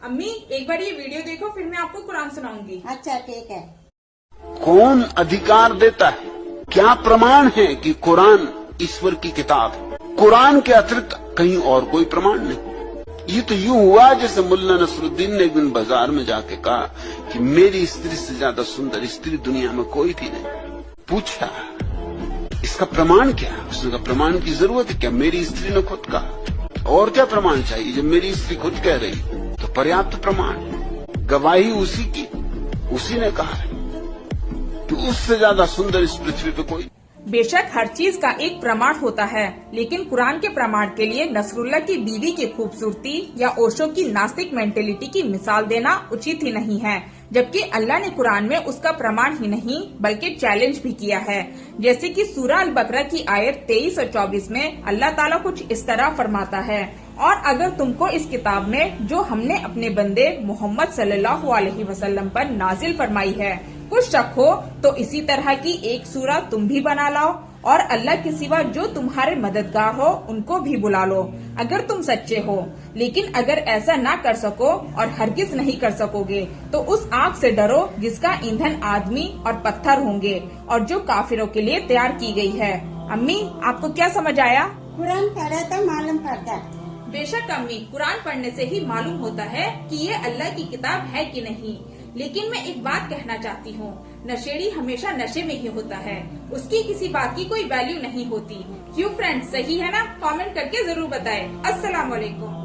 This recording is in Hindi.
अम्मी एक बार ये वीडियो देखो, फिर मैं आपको कुरान सुनाऊंगी। अच्छा ठीक है। कौन अधिकार देता है, क्या प्रमाण है कि कुरान ईश्वर की किताब है? कुरान के अतिरिक्त कहीं और कोई प्रमाण नहीं। ये तो यूं हुआ जैसे मुल्ला नसरुद्दीन ने एक दिन बाजार में जाके कहा कि मेरी स्त्री से ज्यादा सुंदर स्त्री दुनिया में कोई भी नहीं। पूछा इसका प्रमाण क्या? उसने कहा प्रमाण की जरूरत है क्या? मेरी स्त्री ने खुद कहा, और क्या प्रमाण चाहिए? जब मेरी स्त्री खुद कह रही तो पर्याप्त प्रमाण, गवाही उसी की, उसी ने कहा है कि उससे ज्यादा सुंदर इस पृथ्वी पे कोई। बेशक हर चीज का एक प्रमाण होता है, लेकिन कुरान के प्रमाण के लिए नसरुल्लाह की बीवी की खूबसूरती या ओशो की नास्तिक मेंटेलिटी की मिसाल देना उचित ही नहीं है, जबकि अल्लाह ने कुरान में उसका प्रमाण ही नहीं बल्कि चैलेंज भी किया है। जैसे कि सूरह अल बकरा की आयत 23 और 24 में अल्लाह ताला कुछ इस तरह फरमाता है, और अगर तुमको इस किताब में जो हमने अपने बंदे मोहम्मद सल्लल्लाहु अलैहि वसल्लम पर नाजिल फरमाई है कुछ शक हो तो इसी तरह की एक सूरह तुम भी बना लाओ, और अल्लाह के सिवा जो तुम्हारे मददगार हो उनको भी बुला लो अगर तुम सच्चे हो। लेकिन अगर ऐसा ना कर सको और हरगिज नहीं कर सकोगे तो उस आग से डरो जिसका ईंधन आदमी और पत्थर होंगे और जो काफिरों के लिए तैयार की गई है। अम्मी आपको क्या समझ आया? कुरान पढ़ा तो मालूम पड़ता। बेशक अम्मी, कुरान पढ़ने से ही मालूम होता है कि ये अल्लाह की किताब है कि नहीं। लेकिन मैं एक बात कहना चाहती हूँ, नशेड़ी हमेशा नशे में ही होता है, उसकी किसी बात की कोई वैल्यू नहीं होती। क्यों फ्रेंड्स, सही है ना? कमेंट करके जरूर बताएं। अस्सलाम वालेकुम।